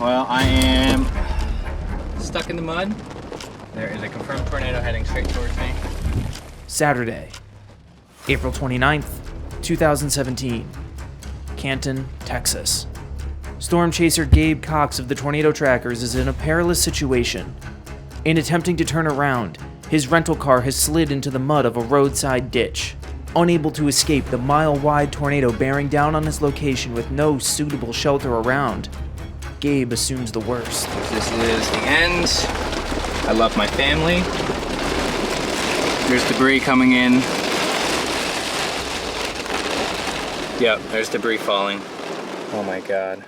Well, I am stuck in the mud. There is a confirmed tornado heading straight towards me. Saturday, April 29th, 2017, Canton, Texas. Storm chaser Gabe Cox of the Tornado Trackers is in a perilous situation. In attempting to turn around, his rental car has slid into the mud of a roadside ditch. Unable to escape the mile-wide tornado bearing down on his location with no suitable shelter around, Gabe assumes the worst. This is the end. I love my family. There's debris coming in. Yep, there's debris falling. Oh my God.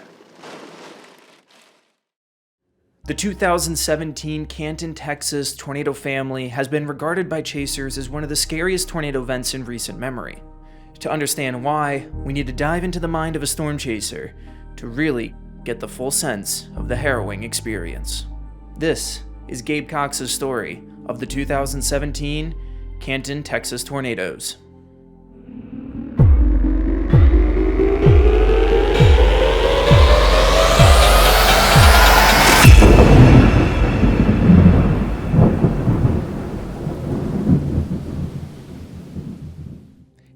The 2017 Canton, Texas tornado family has been regarded by chasers as one of the scariest tornado events in recent memory. To understand why, we need to dive into the mind of a storm chaser to really get the full sense of the harrowing experience. This is Gabe Cox's story of the 2017 Canton, Texas tornadoes.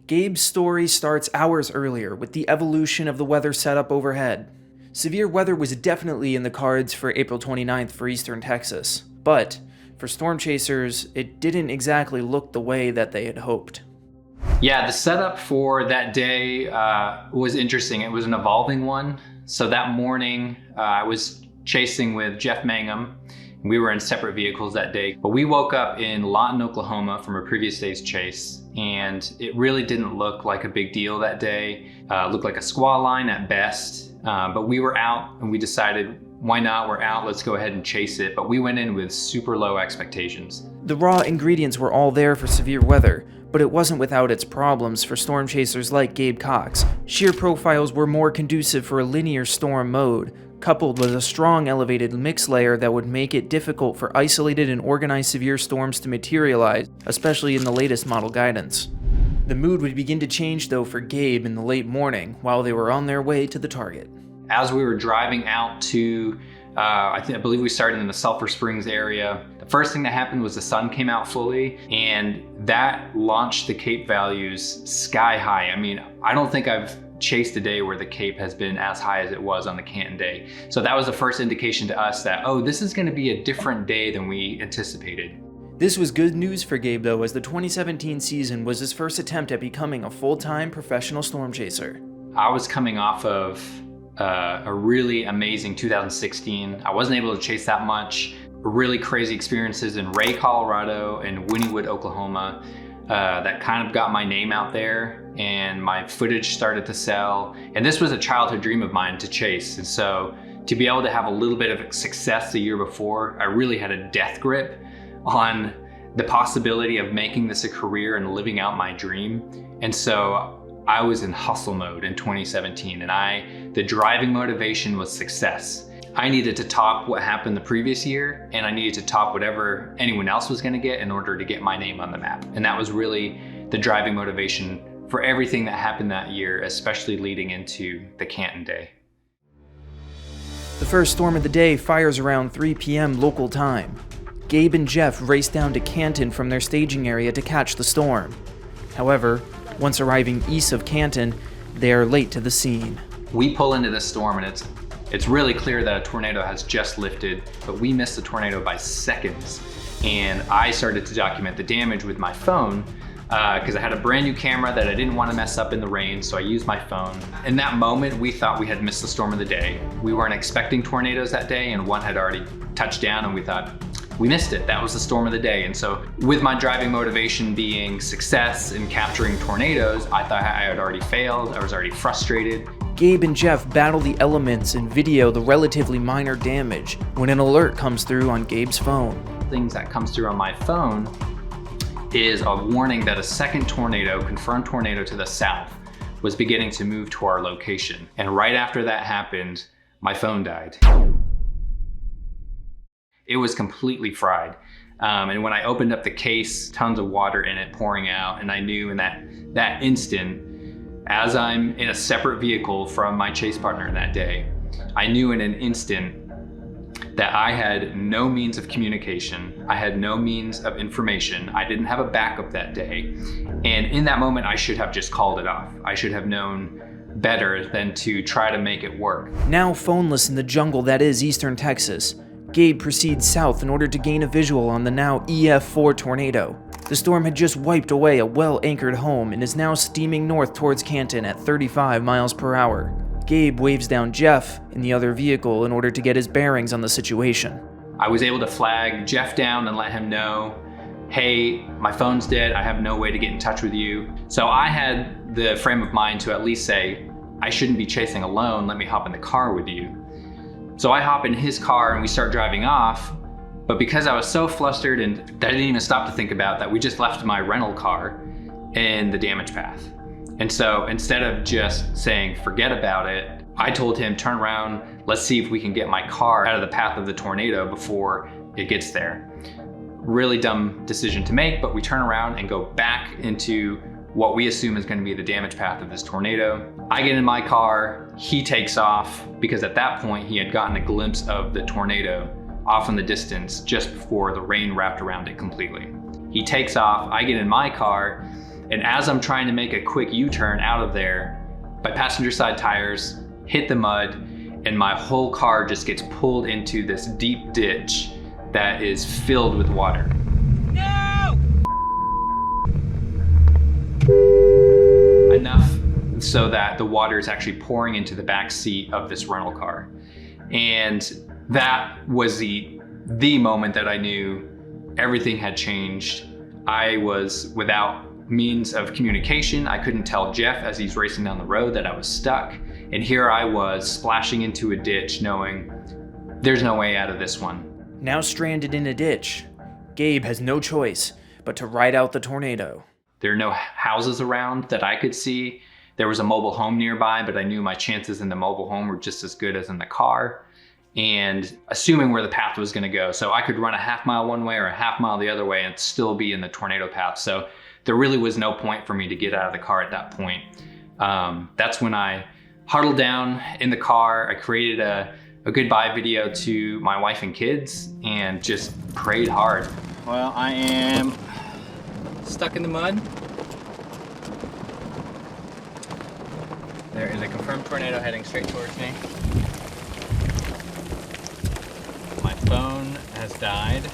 Gabe's story starts hours earlier with the evolution of the weather setup overhead. Severe weather was definitely in the cards for April 29th for eastern Texas, but for storm chasers, it didn't exactly look the way that they had hoped. Yeah, the setup for that day was interesting. It was an evolving one. So that morning, I was chasing with Jeff Mangum. We were in separate vehicles that day, but we woke up in Lawton, Oklahoma from a previous day's chase, and it really didn't look like a big deal that day. It looked like a squall line at best, but we were out and we decided, why not? We're out, let's go ahead and chase it. But we went in with super low expectations. The raw ingredients were all there for severe weather, but it wasn't without its problems for storm chasers like Gabe Cox. Shear profiles were more conducive for a linear storm mode, coupled with a strong elevated mix layer that would make it difficult for isolated and organized severe storms to materialize, especially in the latest model guidance. The mood would begin to change though for Gabe in the late morning while they were on their way to the target. As we were driving out to, I believe we started in the Sulphur Springs area, the first thing that happened was the sun came out fully, and that launched the Cape values sky high. I mean, I don't think I've chased a day where the Cape has been as high as it was on the Canton day. So that was the first indication to us that, oh, this is going to be a different day than we anticipated. This was good news for Gabe though, as the 2017 season was his first attempt at becoming a full-time professional storm chaser. I was coming off of a really amazing 2016. I wasn't able to chase that much. Really crazy experiences in Ray, Colorado and Wynnewood, Oklahoma. That kind of got my name out there and my footage started to sell. And this was a childhood dream of mine to chase. And so to be able to have a little bit of success the year before, I really had a death grip on the possibility of making this a career and living out my dream. And so I was in hustle mode in 2017, and the driving motivation was success. I needed to top what happened the previous year, and I needed to top whatever anyone else was gonna get in order to get my name on the map. And that was really the driving motivation for everything that happened that year, especially leading into the Canton day. The first storm of the day fires around 3 p.m. local time. Gabe and Jeff race down to Canton from their staging area to catch the storm. However, once arriving east of Canton, they are late to the scene. We pull into this storm and it's really clear that a tornado has just lifted, but we missed the tornado by seconds. And I started to document the damage with my phone because I had a brand new camera that I didn't want to mess up in the rain, so I used my phone. In that moment, we thought we had missed the storm of the day. We weren't expecting tornadoes that day, and one had already touched down, and we thought, we missed it. That was the storm of the day. And so with my driving motivation being success in capturing tornadoes, I thought I had already failed. I was already frustrated. Gabe and Jeff battle the elements and video the relatively minor damage when an alert comes through on Gabe's phone. Things that comes through on my phone is a warning that a second tornado, confirmed tornado to the south, was beginning to move to our location. And right after that happened, my phone died. It was completely fried. And when I opened up the case, tons of water in it pouring out, and I knew in that instant, as I'm in a separate vehicle from my chase partner that day, I knew in an instant that I had no means of communication. I had no means of information. I didn't have a backup that day. And in that moment, I should have just called it off. I should have known better than to try to make it work. Now phoneless in the jungle that is eastern Texas, Gabe proceeds south in order to gain a visual on the now EF4 tornado. The storm had just wiped away a well-anchored home and is now steaming north towards Canton at 35 miles per hour. Gabe waves down Jeff in the other vehicle in order to get his bearings on the situation. I was able to flag Jeff down and let him know, hey, my phone's dead, I have no way to get in touch with you. So I had the frame of mind to at least say, I shouldn't be chasing alone, let me hop in the car with you. So I hop in his car and we start driving off, but because I was so flustered and I didn't even stop to think about that, we just left my rental car in the damage path. And so instead of just saying, forget about it, I told him, turn around, let's see if we can get my car out of the path of the tornado before it gets there. Really dumb decision to make, but we turn around and go back into what we assume is going to be the damage path of this tornado. I get in my car, he takes off, because at that point he had gotten a glimpse of the tornado off in the distance just before the rain wrapped around it completely. He takes off, I get in my car, and as I'm trying to make a quick U-turn out of there, my passenger side tires hit the mud and my whole car just gets pulled into this deep ditch that is filled with water. No! Enough so that the water is actually pouring into the back seat of this rental car. And that was the moment that I knew everything had changed. I was without means of communication. I couldn't tell Jeff as he's racing down the road that I was stuck. And here I was splashing into a ditch knowing there's no way out of this one. Now stranded in a ditch, Gabe has no choice but to ride out the tornado. There are no houses around that I could see. There was a mobile home nearby, but I knew my chances in the mobile home were just as good as in the car. And assuming where the path was gonna go. So I could run a half mile one way or a half mile the other way and still be in the tornado path. So there really was no point for me to get out of the car at that point. That's when I huddled down in the car. I created a goodbye video to my wife and kids and just prayed hard. Well, I am stuck in the mud. There is a confirmed tornado heading straight towards me. My phone has died.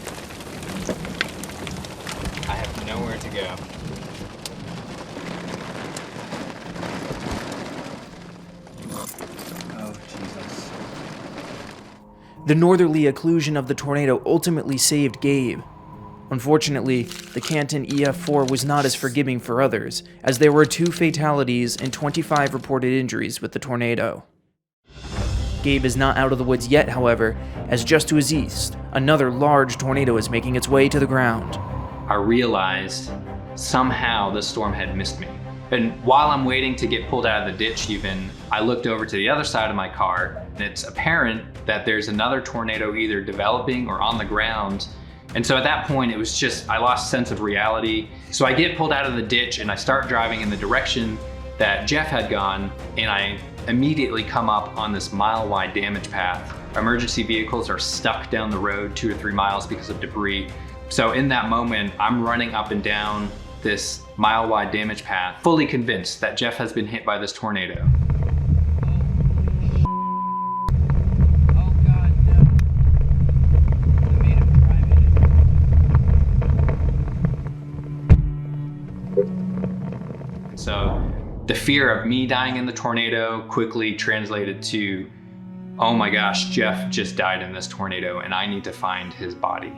I have nowhere to go. Oh, Jesus. The northerly occlusion of the tornado ultimately saved Gabe. Unfortunately, the Canton EF4 was not as forgiving for others, as there were 2 fatalities and 25 reported injuries with the tornado. Gabe is not out of the woods yet, however, as just to his east, another large tornado is making its way to the ground. I realized somehow the storm had missed me. And while I'm waiting to get pulled out of the ditch even, I looked over to the other side of my car, and it's apparent that there's another tornado either developing or on the ground. And so at that point, it was just, I lost sense of reality. So I get pulled out of the ditch and I start driving in the direction that Jeff had gone, and I immediately come up on this mile-wide damage path. Emergency vehicles are stuck down the road 2 to 3 miles because of debris. So in that moment, I'm running up and down this mile-wide damage path, fully convinced that Jeff has been hit by this tornado. So the fear of me dying in the tornado quickly translated to, oh my gosh, Jeff just died in this tornado and I need to find his body.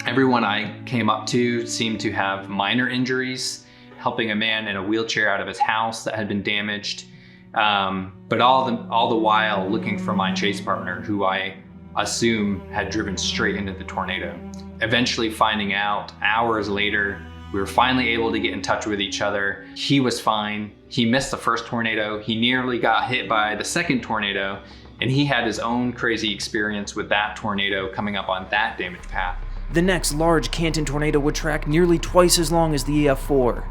Everyone I came up to seemed to have minor injuries, helping a man in a wheelchair out of his house that had been damaged. But all the while looking for my chase partner, who I assume had driven straight into the tornado. Eventually finding out hours later, we were finally able to get in touch with each other. He was fine. He missed the first tornado. He nearly got hit by the second tornado, and he had his own crazy experience with that tornado coming up on that damage path. The next large Canton tornado would track nearly twice as long as the EF4.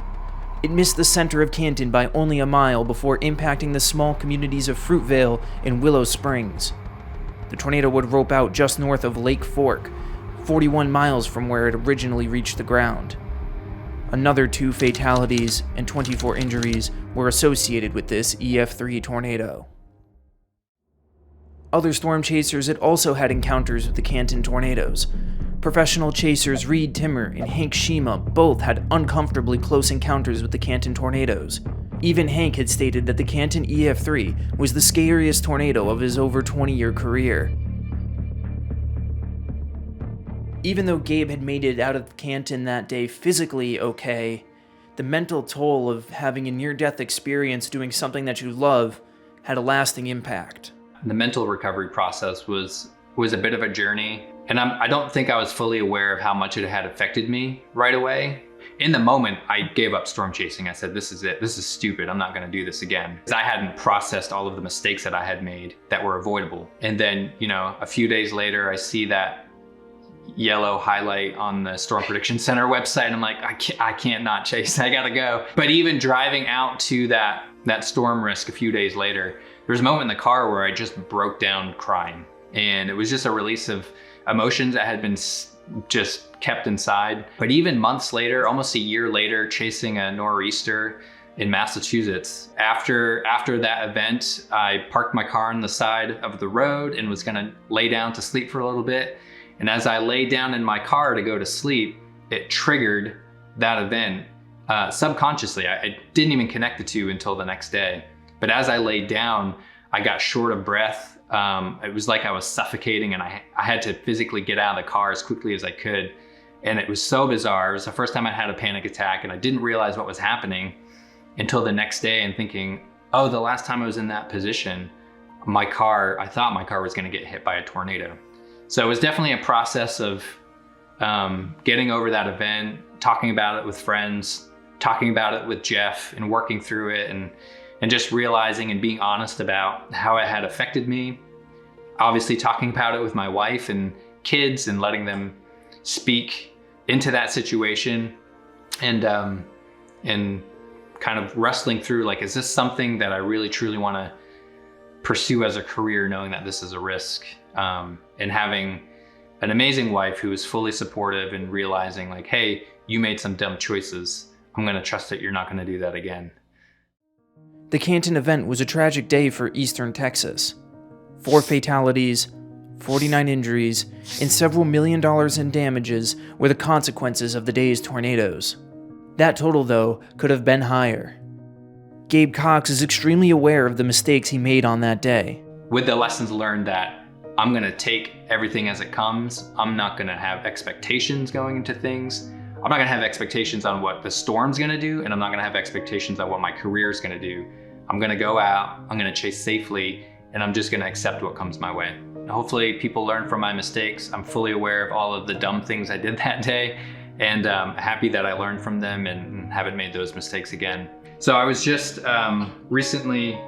It missed the center of Canton by only a mile before impacting the small communities of Fruitvale and Willow Springs. The tornado would rope out just north of Lake Fork, 41 miles from where it originally reached the ground. Another 2 fatalities and 24 injuries were associated with this EF3 tornado. Other storm chasers had also had encounters with the Canton tornadoes. Professional chasers Reed Timmer and Hank Shima both had uncomfortably close encounters with the Canton tornadoes. Even Hank had stated that the Canton EF3 was the scariest tornado of his over 20-year career. Even though Gabe had made it out of Canton that day physically okay, the mental toll of having a near-death experience doing something that you love had a lasting impact. The mental recovery process was a bit of a journey, and I don't think I was fully aware of how much it had affected me right away. In the moment, I gave up storm chasing. I said, this is it. This is stupid. I'm not going to do this again. Because I hadn't processed all of the mistakes that I had made that were avoidable. And then, a few days later, I see that yellow highlight on the Storm Prediction Center website. And I'm like, I can't not chase. I got to go. But even driving out to that storm risk a few days later, there was a moment in the car where I just broke down crying. And it was just a release of emotions that had been just kept inside. But even months later, almost a year later, chasing a nor'easter in Massachusetts, after that event, I parked my car on the side of the road and was gonna lay down to sleep for a little bit. And as I lay down in my car to go to sleep, it triggered that event subconsciously. I didn't even connect the two until the next day. But as I laid down, I got short of breath. It was like I was suffocating, and I had to physically get out of the car as quickly as I could. And it was so bizarre. It was the first time I had a panic attack, and I didn't realize what was happening until the next day, and thinking, oh, the last time I was in that position, I thought my car was gonna get hit by a tornado. So it was definitely a process of getting over that event, talking about it with friends, talking about it with Jeff, and working through it, and just realizing and being honest about how it had affected me. Obviously talking about it with my wife and kids and letting them speak into that situation, and kind of wrestling through, like, is this something that I really truly want to pursue as a career, knowing that this is a risk, and having an amazing wife who is fully supportive and realizing, like, hey, you made some dumb choices. I'm going to trust that you're not going to do that again. The Canton event was a tragic day for eastern Texas. 4 fatalities, 49 injuries, and several $1 million in damages were the consequences of the day's tornadoes. That total, though, could have been higher. Gabe Cox is extremely aware of the mistakes he made on that day. With the lessons learned that I'm gonna take everything as it comes, I'm not gonna have expectations going into things. I'm not gonna have expectations on what the storm's gonna do, and I'm not gonna have expectations on what my career is gonna do. I'm gonna go out, I'm gonna chase safely, and I'm just gonna accept what comes my way. Hopefully people learn from my mistakes. I'm fully aware of all of the dumb things I did that day, and happy that I learned from them and haven't made those mistakes again. So I was just recently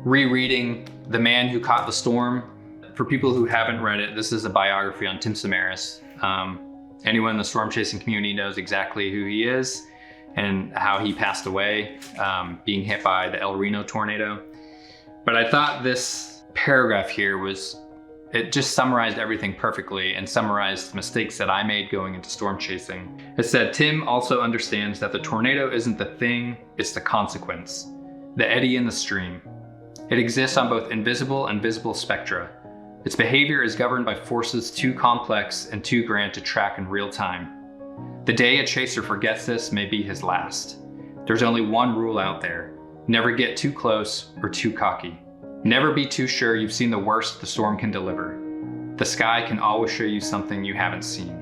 rereading The Man Who Caught the Storm. For people who haven't read it, this is a biography on Tim Samaras. Anyone in the storm chasing community knows exactly who he is and how he passed away being hit by the El Reno tornado. But I thought this paragraph here it just summarized everything perfectly and summarized mistakes that I made going into storm chasing. It said, Tim also understands that the tornado isn't the thing, it's the consequence. The eddy in the stream. It exists on both invisible and visible spectra. Its behavior is governed by forces too complex and too grand to track in real time. The day a chaser forgets this may be his last. There's only one rule out there. Never get too close or too cocky. Never be too sure you've seen the worst the storm can deliver. The sky can always show you something you haven't seen.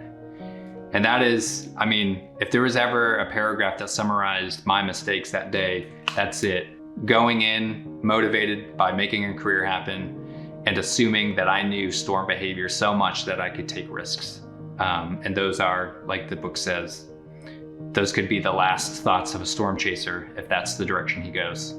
And that is, I mean, if there was ever a paragraph that summarized my mistakes that day, that's it. Going in motivated by making a career happen and assuming that I knew storm behavior so much that I could take risks. And those are, like the book says, those could be the last thoughts of a storm chaser if that's the direction he goes.